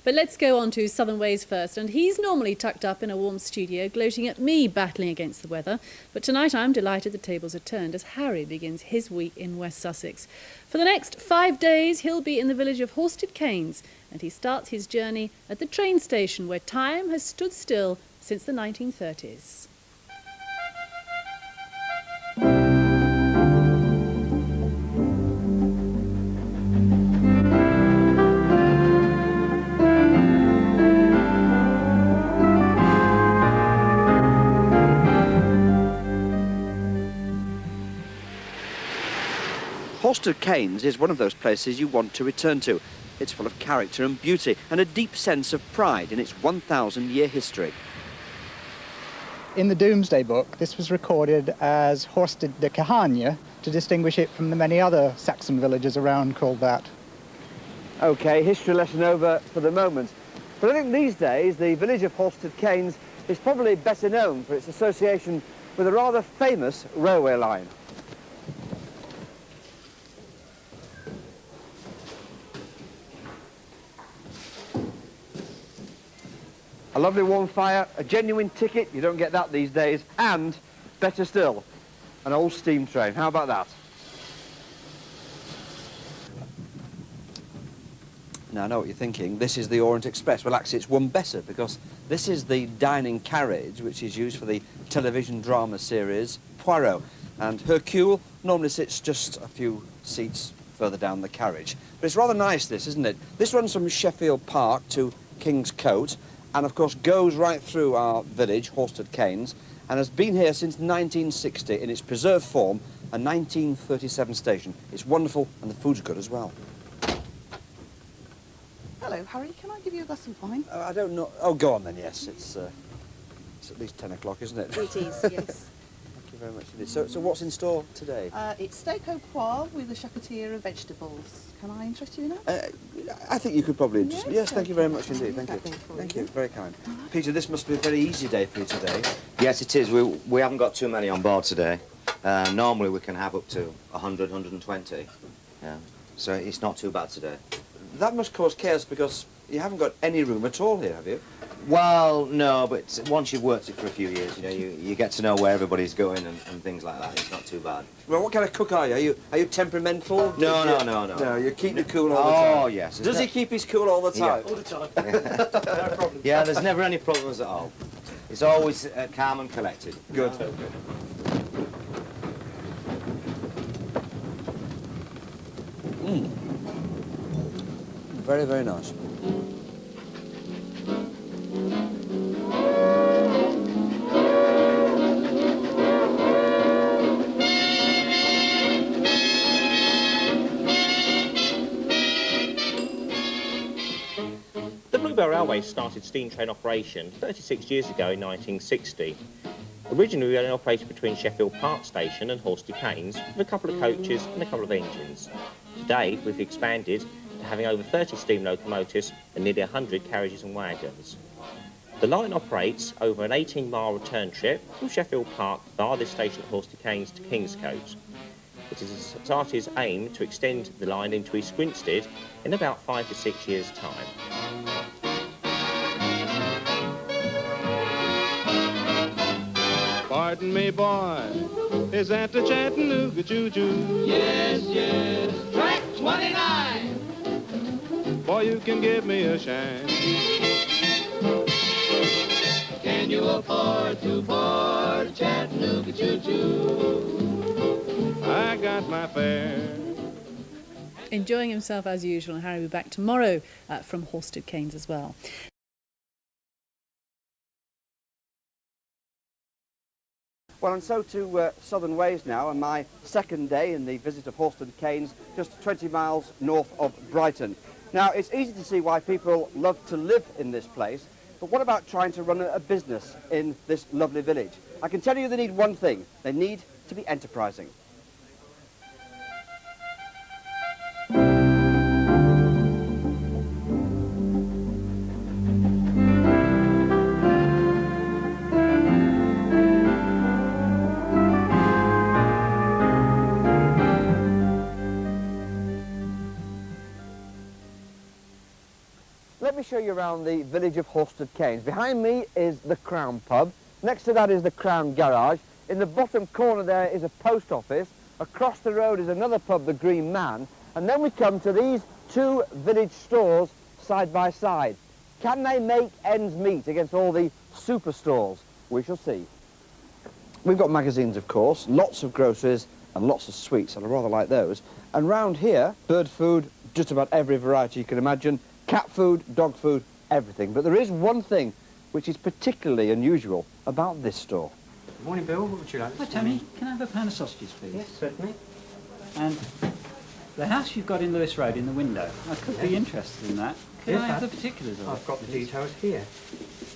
But let's go on to Southern Ways first, and he's normally tucked up in a warm studio, gloating at me battling against the weather. But tonight I'm delighted the tables are turned as Harry begins his week in West Sussex. For the next 5 days, he'll be in the village of Horsted, Keynes, and he starts his journey at the train station where time has stood still since the 1930s. Horsted Keynes is one of those places you want to return to. It's full of character and beauty and a deep sense of pride in its 1,000-year history. In the Domesday Book, this was recorded as Horsted de Cahagna to distinguish it from the many other Saxon villages around called that. OK, history lesson over for the moment. But I think these days the village of Horsted Keynes is probably better known for its association with a rather famous railway line. A lovely warm fire, a genuine ticket, you don't get that these days, and, better still, an old steam train. How about that? Now, I know what you're thinking. This is the Orient Express. Well, actually, it's one better, because this is the dining carriage, which is used for the television drama series Poirot. And Hercule normally sits just a few seats further down the carriage. But it's rather nice, this, isn't it? This runs from Sheffield Park to King's Coat, and of course goes right through our village, Horsted Keynes, and has been here since 1960 in its preserved form, a 1937 station. It's wonderful, and the food's good as well. Hello, Harry, can I give you a glass of wine? I don't know. Oh, go on then, yes. It's at least 10 o'clock, isn't it? It is, yes. Thank you very much indeed. So what's in store today? It's steak au poivre with a chocolatier of vegetables. Can I interest you in that? I think you could probably interest me. Yes, thank you very much I'll indeed. leave Thank you. that there for Thank you. you. Very kind. Peter, this must be a very easy day for you today. Yes, it is. We haven't got too many on board today. Normally we can have up to 100, 120. Yeah. So it's not too bad today. That must cause chaos because you haven't got any room at all here, have you? Well, no, but once you've worked it for a few years, you know, you get to know where everybody's going and things like that. It's not too bad. Well, what kind of cook are you? Are you temperamental? No. No, you keep your cool all the time. Oh, yes. Does he keep his cool all the time? Yeah. All the time. No problem. Yeah, there's never any problems at all. It's always calm and collected. Good. Very, very nice. The Bluebell Railway started steam train operation 36 years ago in 1960. Originally, we only operated between Sheffield Park Station and Horsted Keynes with a couple of coaches and a couple of engines. Today, we've expanded to having over 30 steam locomotives and nearly 100 carriages and wagons. The line operates over an 18-mile return trip from Sheffield Park via this station at Horsted Keynes to Kingscote. It is Sarti's aim to extend the line into East Grinstead in about 5 to 6 years' time. Pardon me, boy, is that the Chattanooga choo-choo? Yes, yes, track 29. Boy, you can give me a shine. Can you afford to board Chattanooga choo-choo? I got my fare. Enjoying himself as usual, and Harry will be back tomorrow from Horsted Keynes as well. Well, and so to Southern Ways now, and my second day in the visit of Horsted Keynes, just 20 miles north of Brighton. Now, it's easy to see why people love to live in this place, but what about trying to run a business in this lovely village? I can tell you they need one thing. They need to be enterprising. Let me show you around the village of Horsted, Keynes. Behind me is the Crown pub. Next to that is the Crown garage. In the bottom corner there is a post office. Across the road is another pub, the Green Man. And then we come to these two village stores side by side. Can they make ends meet against all the superstores? We shall see. We've got magazines, of course, lots of groceries and lots of sweets, and I rather like those. And round here, bird food, just about every variety you can imagine, cat food, dog food, everything. But there is one thing which is particularly unusual about this store. Good morning, Bill. What would you like? Hi, Tammy. Can I have a pound of sausages, please? Yes, certainly. And the house you've got in Lewis Road in the window, I could be interested in that. Can I have the particulars of it? I've got the details here.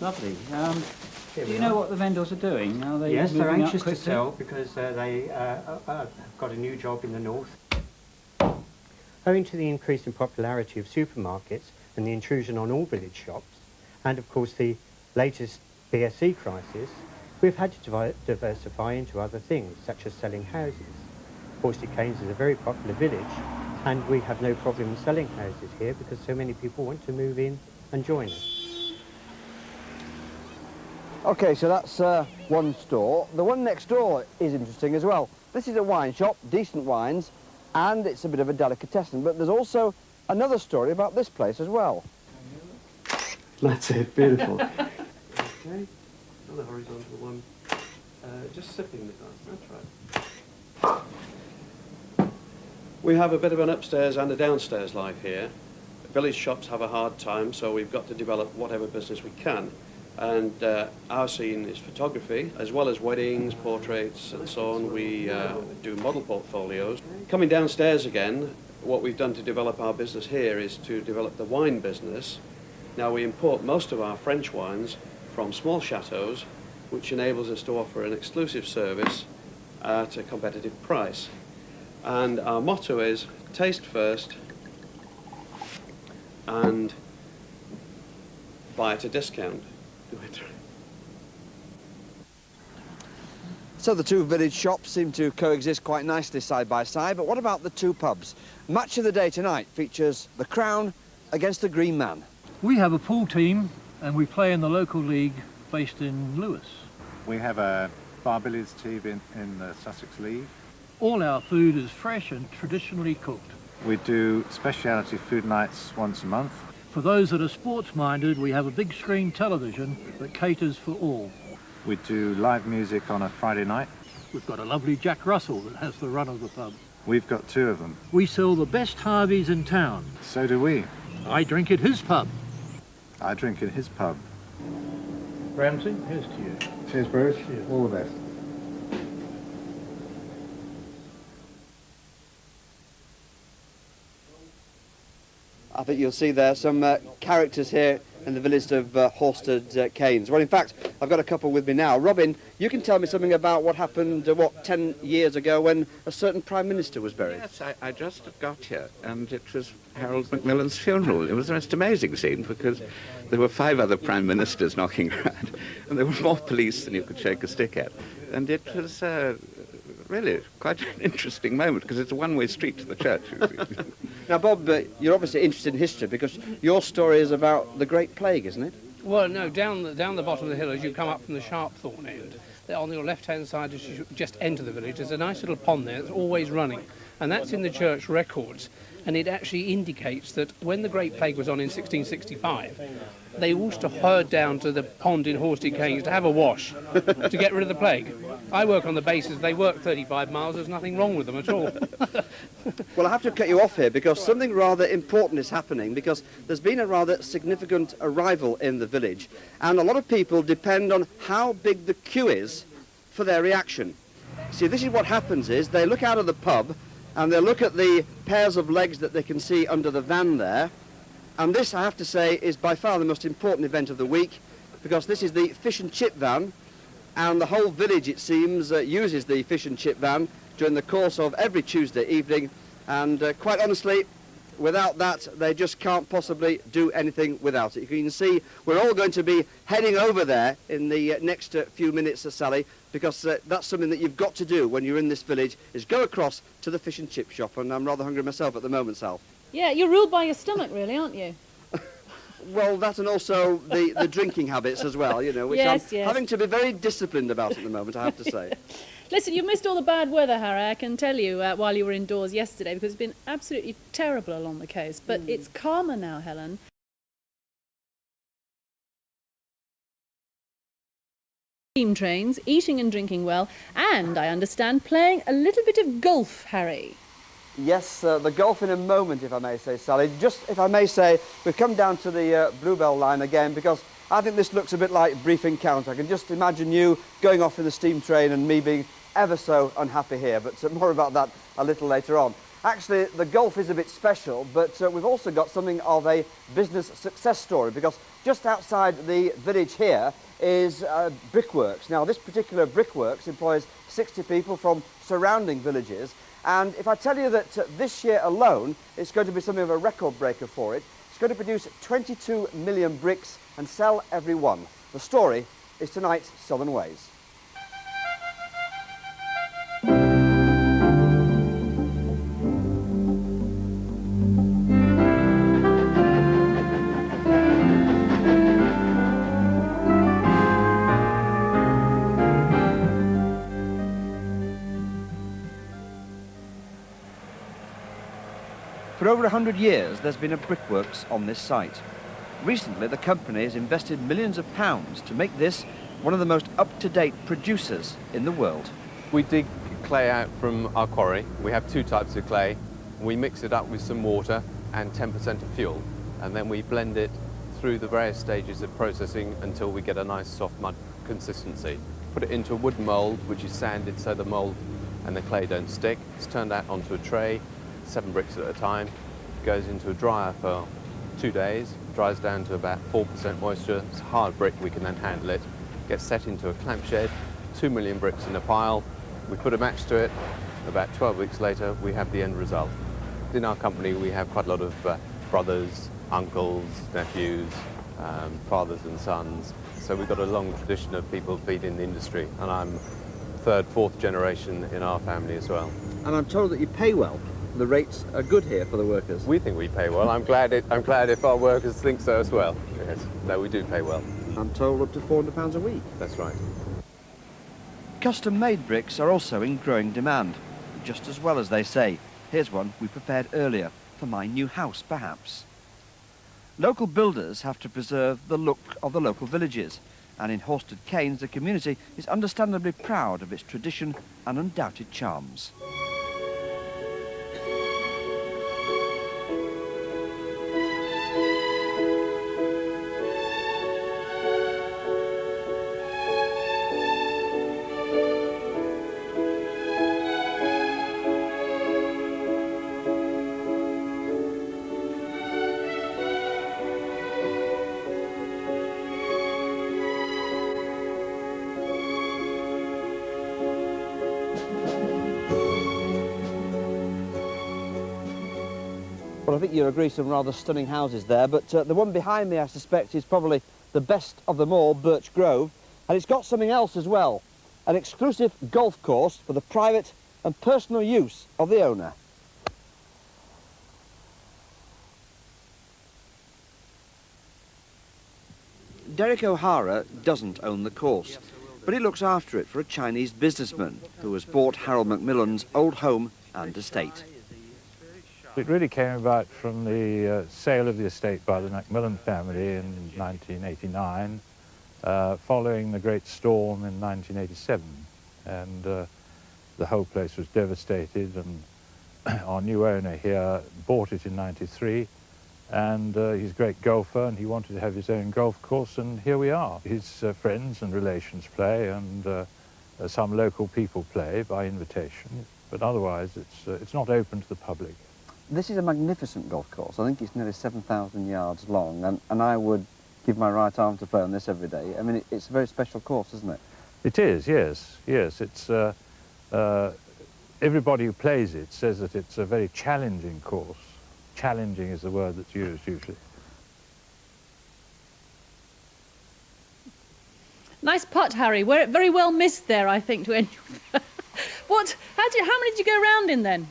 Lovely. Do you know what the vendors are doing? Are they Yes, they're moving up anxious to quickly? sell because they have got a new job in the north. Owing to the increase in popularity of supermarkets and the intrusion on all village shops, and of course the latest BSE crisis, we've had to diversify into other things, such as selling houses. Horsted Keynes is a very popular village, and we have no problem selling houses here because so many people want to move in and join us. OK, so that's one store. The one next door is interesting as well. This is a wine shop, decent wines, and it's a bit of a delicatessen. But there's also another story about this place as well. That's it, beautiful. Okay, another horizontal one. Just sipping the glass, that's right. We have a bit of an upstairs and a downstairs life here. Village shops have a hard time, so we've got to develop whatever business we can. And our scene is photography, as well as weddings, portraits and so on. We do model portfolios. Coming downstairs again, what we've done to develop our business here is to develop the wine business. Now we import most of our French wines from small chateaux, which enables us to offer an exclusive service at a competitive price. And our motto is taste first and buy at a discount. So the two village shops seem to coexist quite nicely side by side, but what about the two pubs? Match of the day tonight features the Crown against the Green Man. We have a pool team and we play in the local league based in Lewis. We have a bar billiards team in the Sussex League. All our food is fresh and traditionally cooked. We do speciality food nights once a month. For those that are sports-minded, we have a big screen television that caters for all. We do live music on a Friday night. We've got a lovely Jack Russell that has the run of the pub. We've got two of them. We sell the best Harveys in town. So do we. I drink at his pub. I drink at his pub. Ramsey, here's to you. Cheers, Bruce. Cheers. All the best. I think you'll see there some characters here in the village of Horsted, Keynes. Well, in fact, I've got a couple with me now. Robin, you can tell me something about what happened, 10 years ago when a certain Prime Minister was buried. Yes, I just got here, and it was Harold Macmillan's funeral. It was the most amazing scene because there were 5 other Prime Ministers knocking around, and there were more police than you could shake a stick at. And it was really quite an interesting moment because it's a one-way street to the church. Now, Bob, you're obviously interested in history because your story is about the Great Plague, isn't it? Well, no, down the bottom of the hill as you come up from the Sharpthorne end, on your left-hand side as you just enter the village, there's a nice little pond there that's always running, and that's in the church records, and it actually indicates that when the Great Plague was on in 1665, they used to herd down to the pond in Horsted Keynes to have a wash to get rid of the plague. I work on the basis they work 35 miles, there's nothing wrong with them at all. Well, I have to cut you off here because something rather important is happening because there's been a rather significant arrival in the village and a lot of people depend on how big the queue is for their reaction. See, this is what happens is they look out of the pub and they look at the pairs of legs that they can see under the van there. And this, I have to say, is by far the most important event of the week because this is the fish and chip van and the whole village, it seems, uses the fish and chip van during the course of every Tuesday evening and quite honestly, without that, they just can't possibly do anything without it. You can see we're all going to be heading over there in the next few minutes, Sally, because that's something that you've got to do when you're in this village, is go across to the fish and chip shop, and I'm rather hungry myself at the moment, Sal. Yeah, you're ruled by your stomach, really, aren't you? Well, that and also the drinking habits as well, you know, which Yes, I'm yes. having to be very disciplined about at the moment, I have to say. Listen, you've missed all the bad weather, Harry, I can tell you, while you were indoors yesterday, because it's been absolutely terrible along the coast. But it's calmer now, Helen. Steam trains, eating and drinking well, and, I understand, playing a little bit of golf, Harry. Yes, the golf in a moment, if I may say, Sally. Just, if I may say, we've come down to the Bluebell line again, because I think this looks a bit like Brief Encounter. I can just imagine you going off in the steam train and me being ever so unhappy here, but more about that a little later on. Actually, the golf is a bit special, but we've also got something of a business success story, because just outside the village here is Brickworks. Now, this particular Brickworks employs 60 people from surrounding villages, and if I tell you that this year alone it's going to be something of a record breaker for it, it's going to produce 22 million bricks and sell every one. The story is tonight's Southern Ways. For over 100 years, there's been a brickworks on this site. Recently, the company has invested millions of pounds to make this one of the most up-to-date producers in the world. We dig clay out from our quarry. We have two types of clay. We mix it up with some water and 10% of fuel, and then we blend it through the various stages of processing until we get a nice soft mud consistency. Put it into a wooden mould, which is sanded so the mould and the clay don't stick. It's turned out onto a tray, 7 bricks at a time, goes into a dryer for 2 days, dries down to about 4% moisture. It's a hard brick, we can then handle it. Gets set into a clamp shed, 2 million bricks in a pile. We put a match to it. About 12 weeks later, we have the end result. In our company, we have quite a lot of brothers, uncles, nephews, fathers and sons. So we've got a long tradition of people feeding the industry, and I'm 3rd, 4th generation in our family as well. And I'm told that you pay well. The rates are good here for the workers. We think we pay well. I'm glad if our workers think so as well. Yes, no, we do pay well. I'm told up to £400 a week. That's right. Custom-made bricks are also in growing demand, just as well as they say. Here's one we prepared earlier for my new house, perhaps. Local builders have to preserve the look of the local villages, and in Horsted, Keynes, the community is understandably proud of its tradition and undoubted charms. Well, I think you'll agree some rather stunning houses there, but the one behind me, I suspect, is probably the best of them all, Birch Grove, and it's got something else as well, an exclusive golf course for the private and personal use of the owner. Derek O'Hara doesn't own the course, but he looks after it for a Chinese businessman who has bought Harold Macmillan's old home and estate. It really came about from the sale of the estate by the Macmillan family in 1989, following the great storm in 1987. And the whole place was devastated, and our new owner here bought it in '93, and he's a great golfer, and he wanted to have his own golf course, and here we are. His friends and relations play, and some local people play by invitation, but otherwise it's not open to the public. This is a magnificent golf course. I think it's nearly 7,000 yards long, and I would give my right arm to play on this every day. I mean, it's a very special course, isn't it? It is, yes, yes. It's everybody who plays it says that it's a very challenging course. Challenging is the word that's used usually. Nice putt, Harry. Very well missed there, I think, to end. How many did you go round in then?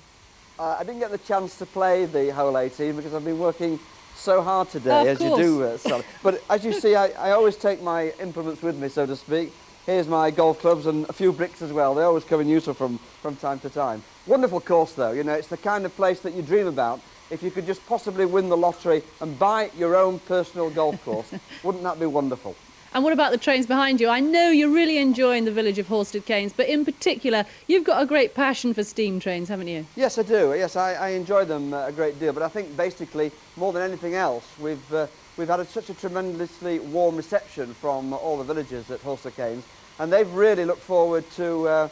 I didn't get the chance to play the hole 18 because I've been working so hard today, as you do, Sally. But as you see, I always take my implements with me, so to speak. Here's my golf clubs and a few bricks as well. They always come in useful from time to time. Wonderful course, though. You know, it's the kind of place that you dream about. If you could just possibly win the lottery and buy your own personal golf course, wouldn't that be wonderful? And what about the trains behind you? I know you're really enjoying the village of Horsted Keynes, but in particular, you've got a great passion for steam trains, haven't you? Yes, I do. Yes, I enjoy them a great deal. But I think basically, more than anything else, we've had such a tremendously warm reception from all the villagers at Horsted Keynes, and they've really looked forward to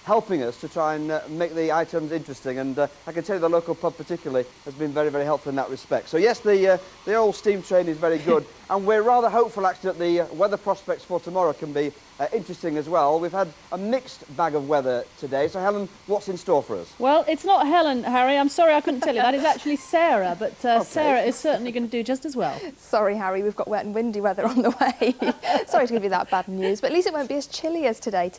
helping us to try and make the items interesting. And I can tell you the local pub particularly has been very, very helpful in that respect. So yes, the old steam train is very good, and we're rather hopeful actually that the weather prospects for tomorrow can be interesting as well. We've had a mixed bag of weather today. So Helen, what's in store for us? Well, it's not Helen, Harry. I'm sorry I couldn't tell you that. It's actually Sarah, but Sarah is certainly going to do just as well. Sorry, Harry, we've got wet and windy weather on the way. Sorry to give you that bad news, but at least it won't be as chilly as today.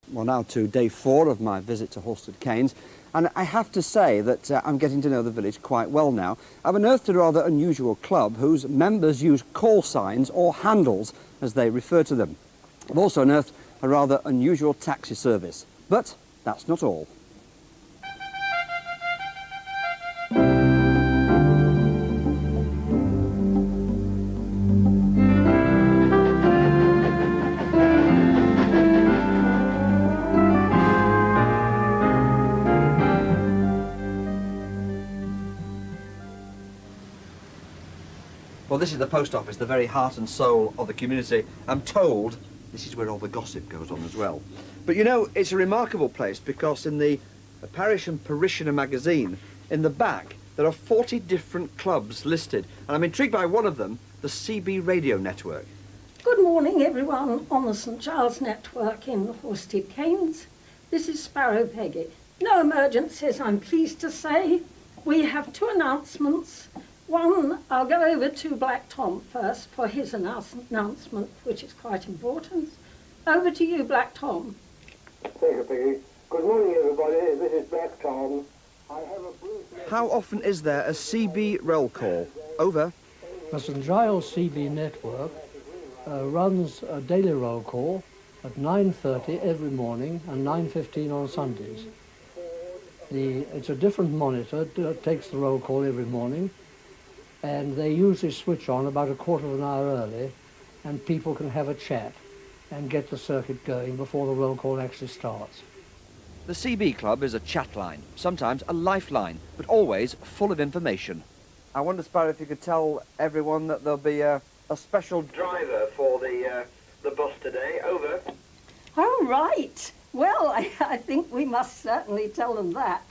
Well, now to day 4 of my visit to Horsted Keynes, and I have to say that I'm getting to know the village quite well now. I've unearthed a rather unusual club whose members use call signs or handles as they refer to them. I've also unearthed a rather unusual taxi service, but that's not all. Well, this is the post office, the very heart and soul of the community. I'm told this is where all the gossip goes on as well. But you know, it's a remarkable place because in the Parish and Parishioner magazine, in the back, there are 40 different clubs listed. And I'm intrigued by one of them, the CB Radio Network. Good morning, everyone on the St Giles Network in Horsted Keynes. This is Sparrow Peggy. No emergencies, I'm pleased to say. We have 2 announcements. One, I'll go over to Black Tom first for his announcement, which is quite important. Over to you, Black Tom. Thank you, Peggy. Good morning, everybody. This is Black Tom. I have a brief... How often is there a CB roll call? Over. The St Giles CB network runs a daily roll call at 9:30 every morning and 9:15 on Sundays. It's a different monitor that takes the roll call every morning, and they usually switch on about a quarter of an hour early, and people can have a chat and get the circuit going before the roll call actually starts. The CB Club is a chat line, sometimes a lifeline, but always full of information. I wonder, Sparrow, if you could tell everyone that there'll be a special driver for the bus today. Over. Oh, right. Well, I think we must certainly tell them that.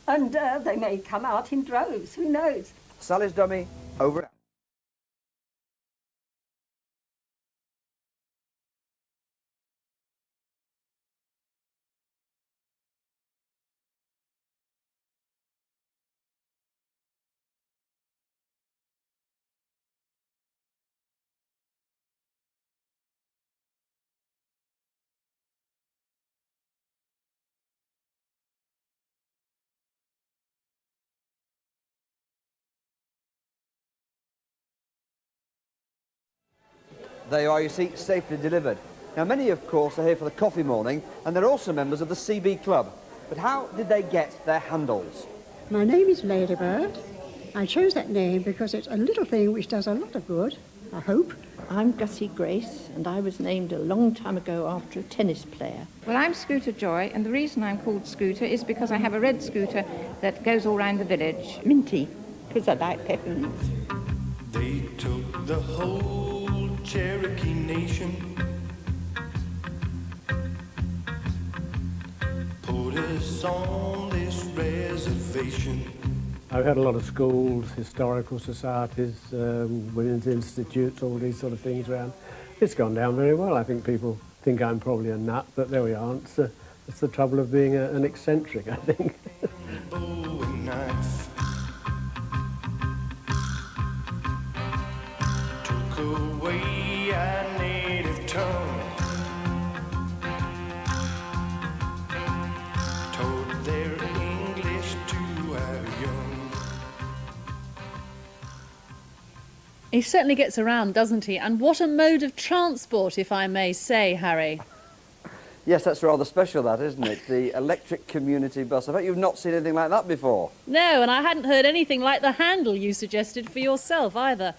And they may come out in droves, who knows? Sally's dummy. Over. There you are, you see, safely delivered. Now, many, of course, are here for the coffee morning, and they're also members of the CB Club. But how did they get their handles? My name is Ladybird. I chose that name because it's a little thing which does a lot of good, I hope. I'm Gussie Grace, and I was named a long time ago after a tennis player. Well, I'm Scooter Joy, and the reason I'm called Scooter is because I have a red scooter that goes all round the village. Minty, because I like peppermints. They took the whole Cherokee Nation, put us on this reservation. I've had a lot of schools, historical societies, women's institutes, all these sort of things around. It's gone down very well. I think people think I'm probably a nut, but there we are. It's the trouble of being an eccentric, I think. Bow and knife took away our native tongue, told their He certainly gets around, doesn't he? And what a mode of transport, if I may say, Harry. Yes, that's rather special, that, isn't it? The electric community bus. I bet you've not seen anything like that before. No, and I hadn't heard anything like the handle you suggested for yourself either.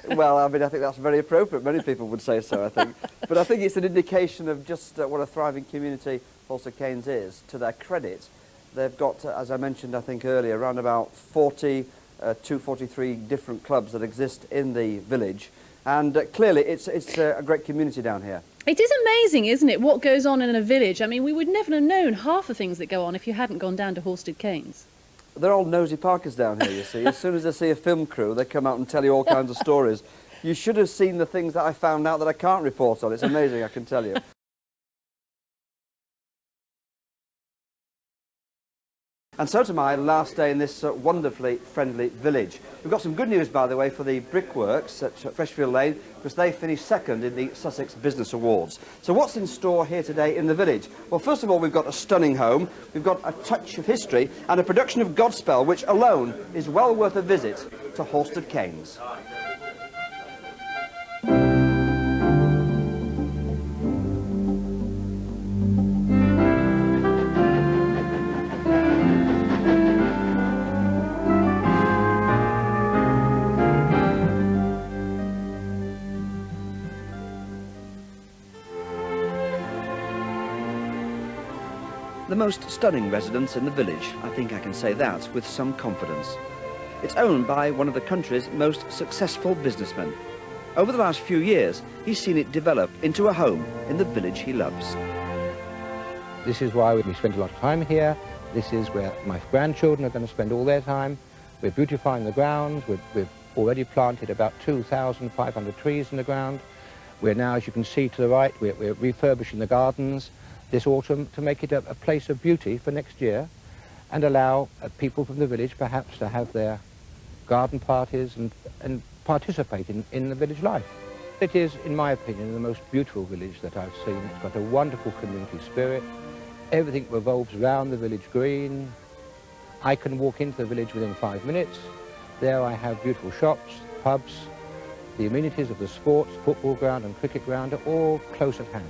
Well, I mean, I think that's very appropriate. Many people would say so, I think. But I think it's an indication of just what a thriving community Horsted Keynes is. To their credit, they've got, as I mentioned, I think earlier, around about 43 different clubs that exist in the village. And clearly, it's a great community down here. It is amazing, isn't it, what goes on in a village? I mean, we would never have known half the things that go on if you hadn't gone down to Horsted Keynes. They're all nosy parkers down here, you see. As soon as they see a film crew, they come out and tell you all kinds of stories. You should have seen the things that I found out that I can't report on. It's amazing, I can tell you. And so to my last day in this wonderfully friendly village. We've got some good news, by the way, for the brickworks at Freshfield Lane, because they finished second in the Sussex Business Awards. So what's in store here today in the village? Well, first of all, we've got a stunning home, we've got a touch of history, and a production of Godspell, which alone is well worth a visit to Horsted Keynes. The most stunning residence in the village, I think I can say that with some confidence. It's owned by one of the country's most successful businessmen. Over the last few years, he's seen it develop into a home in the village he loves. This is why we spend a lot of time here. This is where my grandchildren are going to spend all their time. We're beautifying the grounds. We've already planted about 2,500 trees in the ground. We're now, as you can see to the right, we're refurbishing the gardens this autumn to make it a place of beauty for next year and allow people from the village perhaps to have their garden parties and participate in the village life. It is, in my opinion, the most beautiful village that I've seen. It's got a wonderful community spirit. Everything revolves around the village green. I can walk into the village within 5 minutes. There I have beautiful shops, pubs. The amenities of the sports, football ground and cricket ground are all close at hand.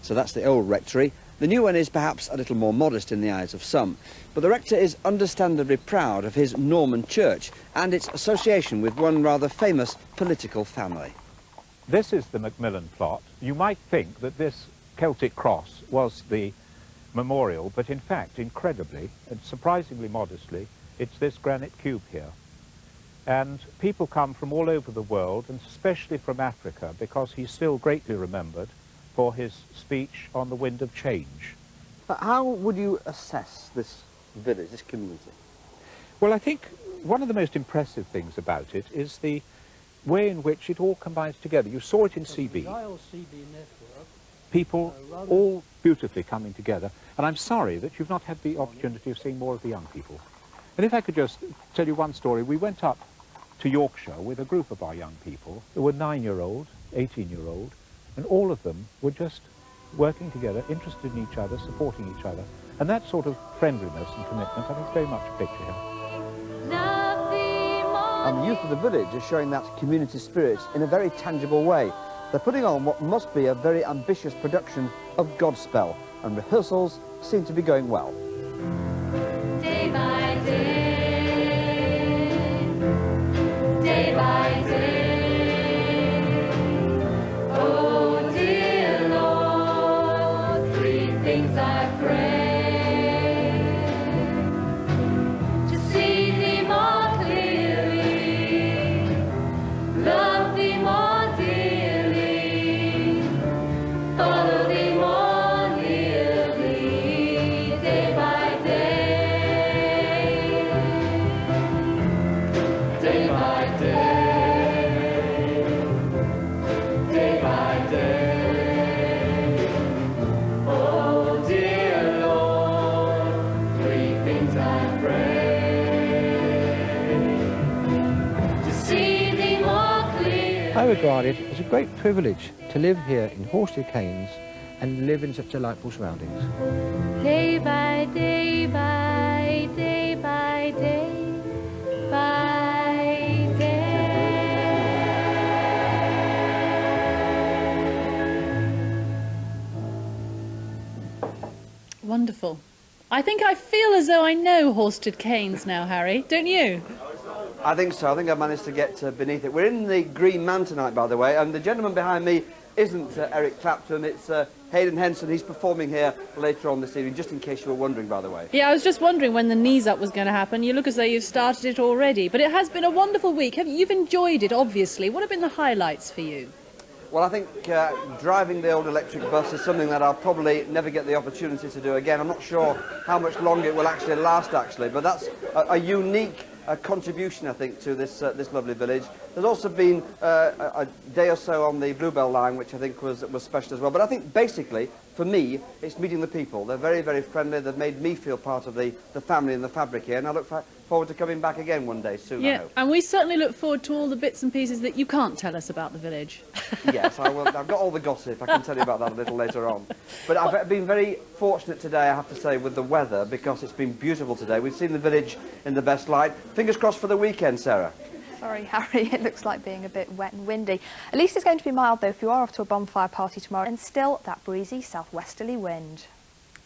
So that's the old rectory. The new one is perhaps a little more modest in the eyes of some, but the rector is understandably proud of his Norman church and its association with one rather famous political family. This is the Macmillan plot. You might think that this Celtic cross was the memorial, but in fact, incredibly and surprisingly modestly, it's this granite cube here. And people come from all over the world, and especially from Africa, because he's still greatly remembered for his speech on the wind of change. How would you assess this village, this community? Well, I think one of the most impressive things about it is the way in which it all combines together. You saw it in CB. People all beautifully coming together. And I'm sorry that you've not had the opportunity of seeing more of the young people. And if I could just tell you one story. We went up to Yorkshire with a group of our young people. There were 9-year-old, 18-year-old, and all of them were just working together, interested in each other, supporting each other. And that sort of friendliness and commitment, I think, very much a picture here. And the youth of the village are showing that community spirit in a very tangible way. They're putting on what must be a very ambitious production of Godspell, and rehearsals seem to be going well. Day by day, day by day. Oh dear Lord, 3 things I pray: to see Thee more clearly, love Thee more dearly, follow Thee more nearly, day by I regard it as a great privilege to live here in Horsted Keynes and live in such delightful surroundings. Day by day by day by day by day. Wonderful. I think I feel as though I know Horsted Keynes now, Harry. Don't you? I think so. I think I've managed to get beneath it. We're in the Green Man tonight, by the way, and the gentleman behind me isn't Eric Clapton, it's Hayden Henson. He's performing here later on this evening, just in case you were wondering, by the way. Yeah, I was just wondering when the knees up was going to happen. You look as though you've started it already, but it has been a wonderful week. You've enjoyed it, obviously. What have been the highlights for you? Well, I think driving the old electric bus is something that I'll probably never get the opportunity to do again. I'm not sure how much longer it will actually last, but that's a unique contribution, I think, to this lovely village. There's also been a day or so on the Bluebell line, which I think was special as well. But I think, basically, for me, it's meeting the people. They're very, very friendly. They've made me feel part of the family and the fabric here, and I look forward to coming back again one day soon, I hope. And we certainly look forward to all the bits and pieces that you can't tell us about the village. Yes, I will. I've got all the gossip. I can tell you about that a little later on. But I've been very fortunate today, I have to say, with the weather, because it's been beautiful today. We've seen the village in the best light. Fingers crossed for the weekend, Sarah. Sorry, Harry, it looks like being a bit wet and windy. At least it's going to be mild, though, if you are off to a bonfire party tomorrow, and still that breezy southwesterly wind.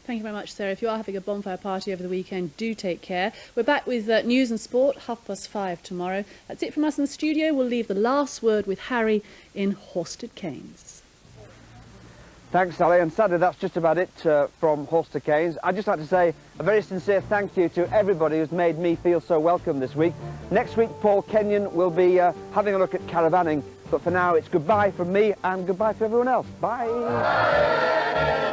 Thank you very much, Sarah. If you are having a bonfire party over the weekend, do take care. We're back with news and sport, 5:30 tomorrow. That's it from us in the studio. We'll leave the last word with Harry in Horsted Keynes. Thanks, Sally, and sadly that's just about it from Horsted Keynes. I'd just like to say a very sincere thank you to everybody who's made me feel so welcome this week. Next week, Paul Kenyon will be having a look at caravanning, but for now it's goodbye from me and goodbye to everyone else. Bye!